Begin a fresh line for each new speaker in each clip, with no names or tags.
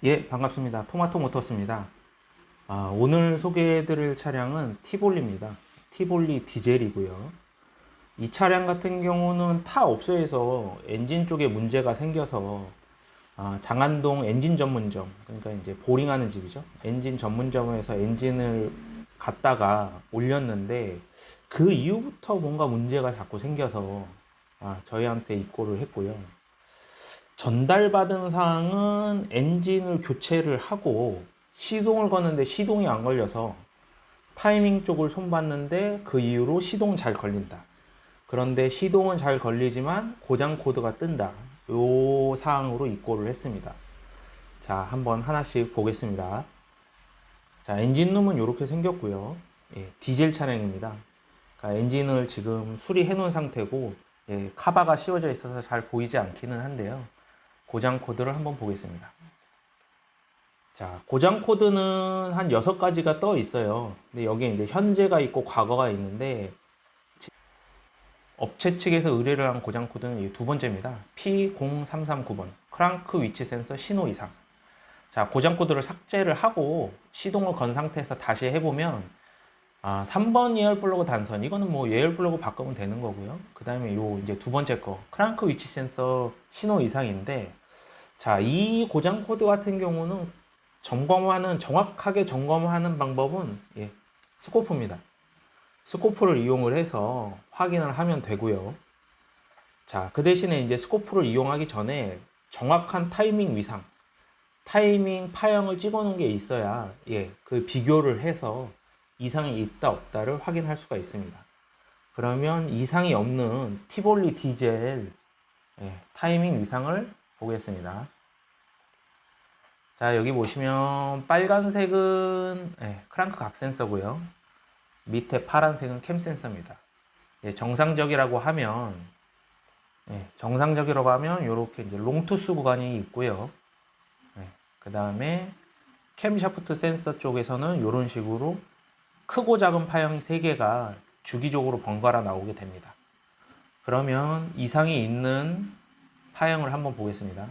예, 반갑습니다. 토마토 모터스입니다. 오늘 소개해드릴 차량은 티볼리입니다. 티볼리 디젤이고요. 이 차량 같은 경우는 타 업소에서 엔진 쪽에 문제가 생겨서 장안동 엔진 전문점, 그러니까 이제 보링하는 집이죠. 엔진 전문점에서 엔진을 갖다가 올렸는데 그 이후부터 뭔가 문제가 자꾸 생겨서 저희한테 입고를 했고요. 전달받은 사항은 엔진을 교체를 하고 시동을 거는데 시동이 안 걸려서 타이밍 쪽을 손봤는데 그 이후로 시동 잘 걸린다. 그런데 시동은 잘 걸리지만 고장 코드가 뜬다. 요 사항으로 입고를 했습니다. 자, 한번 하나씩 보겠습니다. 자, 엔진룸은 이렇게 생겼고요. 예, 디젤 차량입니다. 그러니까 엔진을 지금 수리해 놓은 상태고, 예, 카바가 씌워져 있어서 잘 보이지 않기는 한데요. 고장 코드를 한번 보겠습니다. 자, 고장 코드는 한 6가지가 떠 있어요. 근데 여기에 이제 현재가 있고 과거가 있는데, 업체 측에서 의뢰를 한 고장 코드는 이 두 번째입니다. P0339번. 크랑크 위치 센서 신호 이상. 자, 고장 코드를 삭제를 하고 시동을 건 상태에서 다시 해보면 3번 예열 플러그 단선. 이거는 뭐 예열 플러그 바꾸면 되는 거고요. 그 다음에 요 이제 두 번째 거. 크랑크 위치 센서 신호 이상인데, 자, 이 고장 코드 같은 경우는 정확하게 점검하는 방법은 스코프입니다. 스코프를 이용을 해서 확인을 하면 되고요. 자, 그 대신에 이제 스코프를 이용하기 전에 정확한 타이밍 위상, 타이밍 파형을 찍어 놓은 게 있어야 그 비교를 해서 이상이 있다 없다를 확인할 수가 있습니다. 그러면 이상이 없는 티볼리 디젤 타이밍 위상을 보겠습니다. 자, 여기 보시면 빨간색은 크랑크 각 센서고요. 밑에 파란색은 캠 센서입니다. 정상적이라고 하면 이렇게 이제 롱투스 구간이 있고요. 그 다음에 캠 샤프트 센서 쪽에서는 이런 식으로 크고 작은 파형이 3개가 주기적으로 번갈아 나오게 됩니다. 그러면 이상이 있는 파형을 한번 보겠습니다.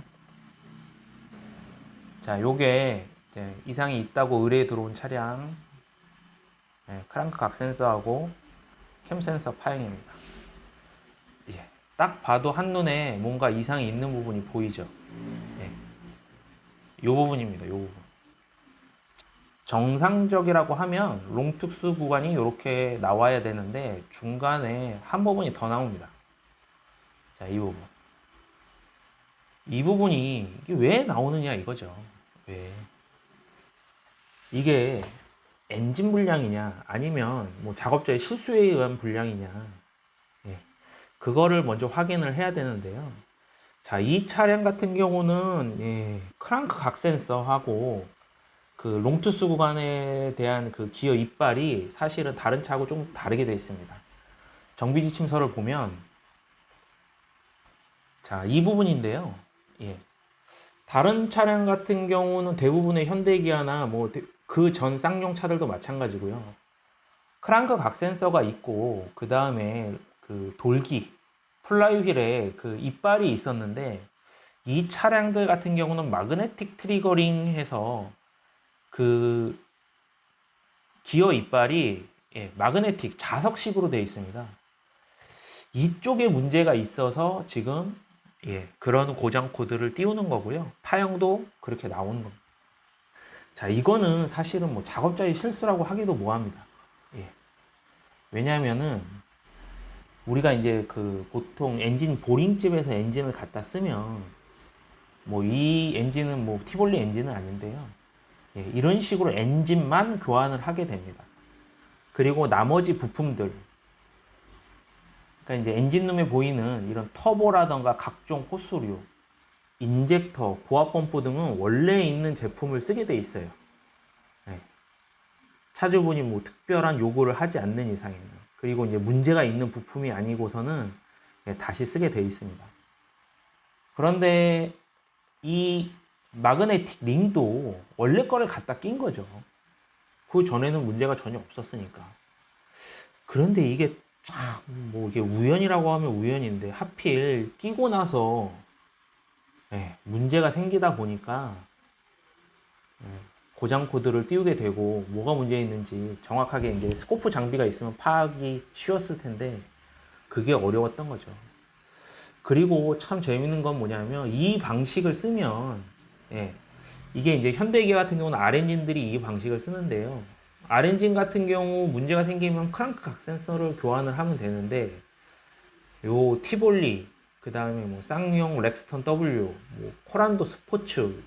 자, 요게 이제 이상이 있다고 의뢰에 들어온 차량 크랑크 각 센서하고 캠 센서 파형입니다. 딱 봐도 한눈에 뭔가 이상이 있는 부분이 보이죠. 요 부분입니다. 요 부분. 정상적이라고 하면 롱특수 구간이 이렇게 나와야 되는데 중간에 한 부분이 더 나옵니다. 자, 이 부분. 이 부분이 이게 왜 나오느냐 이거죠. 왜? 이게 엔진 불량이냐 아니면 뭐 작업자의 실수에 의한 불량이냐, 그거를 먼저 확인을 해야 되는데요. 자, 이 차량 같은 경우는 크랑크 각 센서하고 그 롱투스 구간에 대한 그 기어 이빨이 사실은 다른 차하고 좀 다르게 되어 있습니다. 정비 지침서를 보면, 자, 이 부분인데요. 다른 차량 같은 경우는 대부분의 현대기아나 뭐 그 전 쌍용 차들도 마찬가지고요. 크랑크 각 센서가 있고 그 다음에 그 돌기 플라이휠에 그 이빨이 있었는데, 이 차량들 같은 경우는 마그네틱 트리거링 해서 그 기어 이빨이 마그네틱 자석식으로 되어 있습니다. 이쪽에 문제가 있어서 지금 그런 고장 코드를 띄우는 거고요. 파형도 그렇게 나오는 겁니다. 자, 이거는 사실은 뭐 작업자의 실수라고 하기도 뭐합니다. 왜냐하면은 우리가 이제 그 보통 엔진 보링집에서 엔진을 갖다 쓰면 뭐 이 엔진은 뭐 티볼리 엔진은 아닌데요. 이런 식으로 엔진만 교환을 하게 됩니다. 그리고 나머지 부품들, 그러니까 이제 엔진룸에 보이는 이런 터보라던가 각종 호스류, 인젝터, 고압 펌프 등은 원래 있는 제품을 쓰게 돼 있어요. 차주분이 뭐 특별한 요구를 하지 않는 이상에는. 그리고 이제 문제가 있는 부품이 아니고서는 다시 쓰게 돼 있습니다. 그런데 이 마그네틱 링도 원래 거를 갖다 낀 거죠. 그 전에는 문제가 전혀 없었으니까. 그런데 이게 참, 뭐 이게 우연이라고 하면 우연인데 하필 끼고 나서 문제가 생기다 보니까 고장 코드를 띄우게 되고 뭐가 문제 있는지 정확하게 이제 스코프 장비가 있으면 파악이 쉬웠을 텐데 그게 어려웠던 거죠. 그리고 참 재밌는 건 뭐냐면 이 방식을 쓰면 예, 이게 이제 현대기아 같은 경우는 R엔진들이 이 방식을 쓰는데요. R엔진 같은 경우 문제가 생기면 크랑크 각 센서를 교환을 하면 되는데 요 티볼리 그 다음에 뭐 쌍용 렉스턴 W, 뭐 코란도 스포츠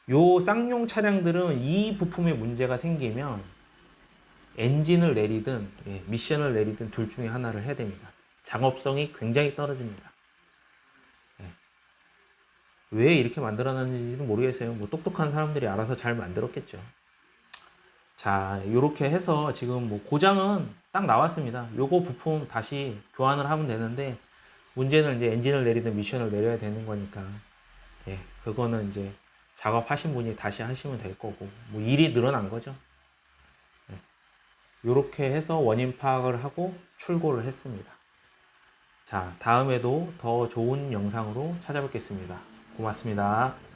요 쌍용 차량들은 이 부품에 문제가 생기면 엔진을 내리든 미션을 내리든 둘 중에 하나를 해야 됩니다. 작업성이 굉장히 떨어집니다. 왜 이렇게 만들어놨는지는 모르겠어요. 뭐 똑똑한 사람들이 알아서 잘 만들었겠죠. 자, 이렇게 해서 지금 뭐 고장은 딱 나왔습니다. 요거 부품 다시 교환을 하면 되는데 문제는 이제 엔진을 내리든 미션을 내려야 되는 거니까 그거는 이제 작업하신 분이 다시 하시면 될 거고 뭐 일이 늘어난 거죠. 이렇게 해서 원인 파악을 하고 출고를 했습니다. 자, 다음에도 더 좋은 영상으로 찾아뵙겠습니다. 고맙습니다.